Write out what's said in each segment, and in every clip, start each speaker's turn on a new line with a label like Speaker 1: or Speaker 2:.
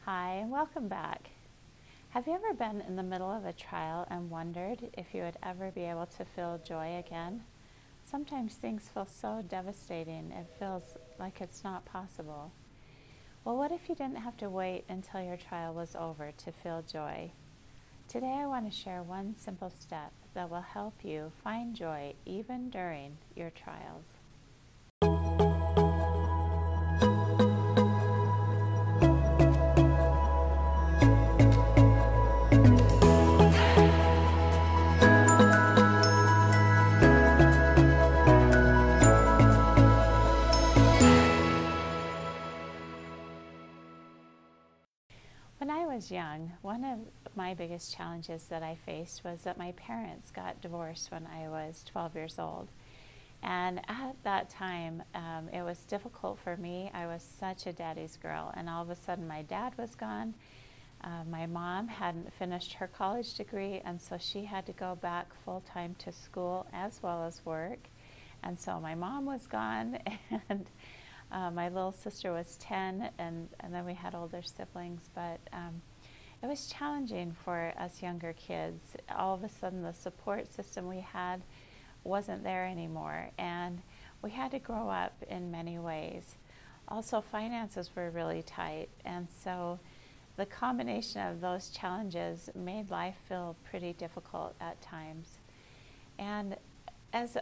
Speaker 1: Hi, and welcome back. Have you ever been in the middle of a trial and wondered if you would ever be able to feel joy again? Sometimes things feel so devastating, it feels like it's not possible. Well, what if you didn't have to wait until your trial was over to feel joy? Today I want to share one simple step that will help you find joy even during your trials. When I was young, one of my biggest challenges that I faced was that my parents got divorced when I was 12 years old. And at that time, it was difficult for me. I was such a daddy's girl, and all of a sudden my dad was gone. My mom hadn't finished her college degree, and so she had to go back full-time to school as well as work. And so my mom was gone, and my little sister was 10, and then we had older siblings, but it was challenging for us younger kids. All of a sudden the support system we had wasn't there anymore, and we had to grow up in many ways. Also, finances were really tight, and so the combination of those challenges made life feel pretty difficult at times. And as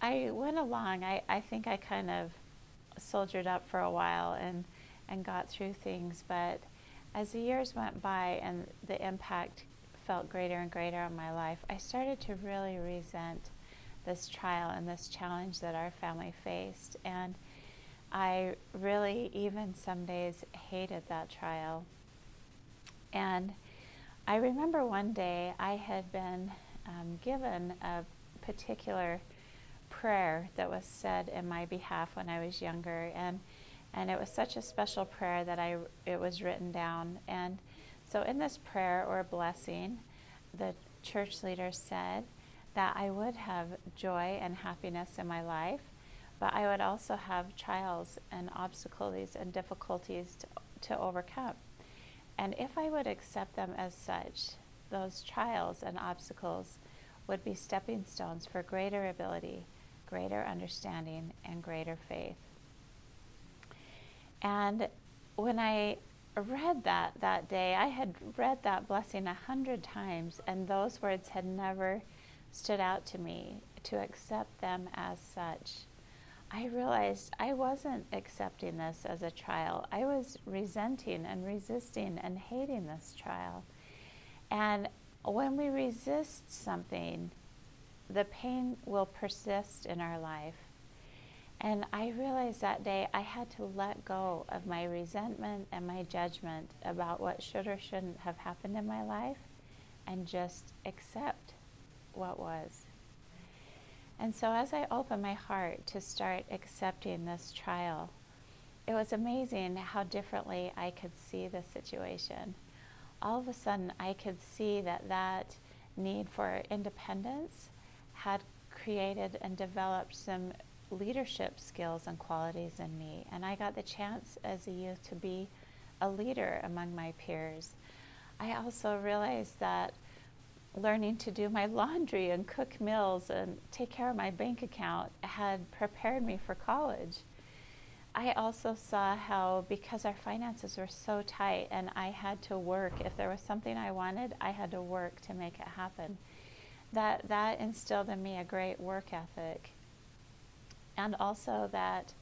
Speaker 1: I went along, I think I kind of soldiered up for a while and got through things, but as the years went by and the impact felt greater and greater on my life, I started to really resent this trial and this challenge that our family faced, and I really even some days hated that trial. And I remember one day I had been given a particular prayer that was said in my behalf when I was younger, and it was such a special prayer that it was written down. And so in this prayer or blessing, the church leader said that I would have joy and happiness in my life, but I would also have trials and obstacles and difficulties to overcome. And if I would accept them as such, those trials and obstacles would be stepping stones for greater ability, greater understanding, and greater faith. And when I read that day, I had read that blessing 100 times, and those words had never stood out to me to accept them as such. I realized I wasn't accepting this as a trial. I was resenting and resisting and hating this trial. And when we resist something, the pain will persist in our life. And I realized that day I had to let go of my resentment and my judgment about what should or shouldn't have happened in my life and just accept what was. And so as I opened my heart to start accepting this trial, it was amazing how differently I could see the situation. All of a sudden I could see that need for independence had created and developed some leadership skills and qualities in me. And I got the chance as a youth to be a leader among my peers. I also realized that learning to do my laundry and cook meals and take care of my bank account had prepared me for college. I also saw how, because our finances were so tight and I had to work, if there was something I wanted, I had to work to make it happen. That instilled in me a great work ethic. And also that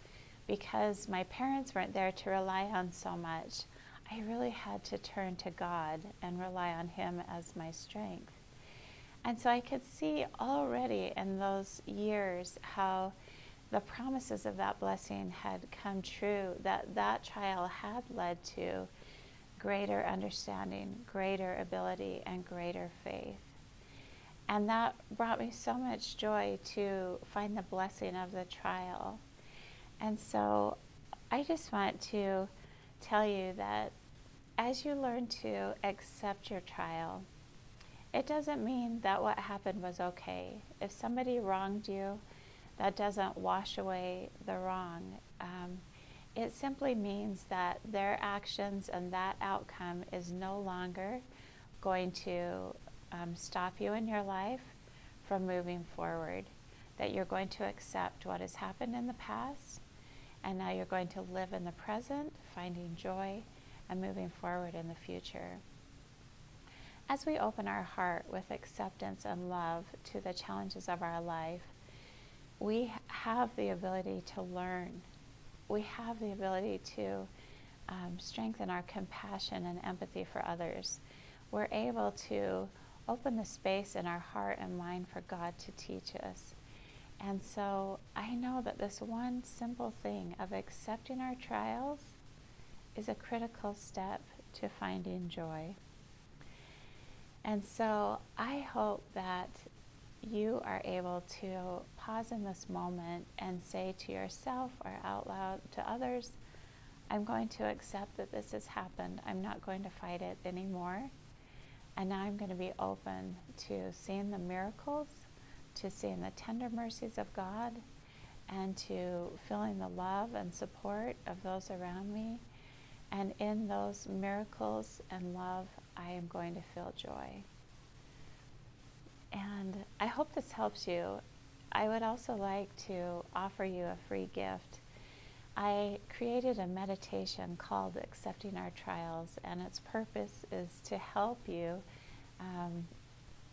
Speaker 1: because my parents weren't there to rely on so much, I really had to turn to God and rely on Him as my strength. And so I could see already in those years how the promises of that blessing had come true, that trial had led to greater understanding, greater ability, and greater faith. And that brought me so much joy to find the blessing of the trial. And so I just want to tell you that as you learn to accept your trial, it doesn't mean that what happened was okay. If somebody wronged you, that doesn't wash away the wrong. it simply means that their actions and that outcome is no longer going to stop you in your life from moving forward. That you're going to accept what has happened in the past, and now you're going to live in the present, finding joy and moving forward in the future. As we open our heart with acceptance and love to the challenges of our life, we have the ability to learn. We have the ability to strengthen our compassion and empathy for others. We're able to open the space in our heart and mind for God to teach us. And so I know that this one simple thing of accepting our trials is a critical step to finding joy. And so I hope that you are able to pause in this moment and say to yourself or out loud to others, I'm going to accept that this has happened. I'm not going to fight it anymore. And now I'm going to be open to seeing the miracles, to seeing the tender mercies of God, and to feeling the love and support of those around me. And in those miracles and love, I am going to feel joy. And I hope this helps you. I would also like to offer you a free gift. I created a meditation called Accepting Our Trials, and its purpose is to help you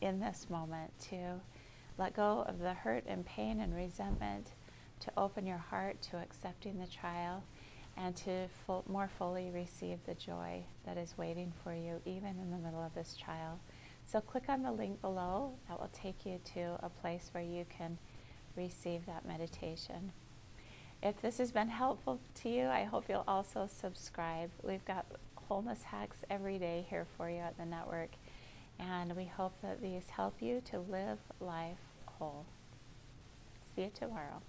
Speaker 1: in this moment to let go of the hurt and pain and resentment, to open your heart to accepting the trial, and to more fully receive the joy that is waiting for you even in the middle of this trial. So click on the link below. That will take you to a place where you can receive that meditation. If this has been helpful to you, I hope you'll also subscribe. We've got wholeness hacks every day here for you at the network, and we hope that these help you to live life whole. See you tomorrow.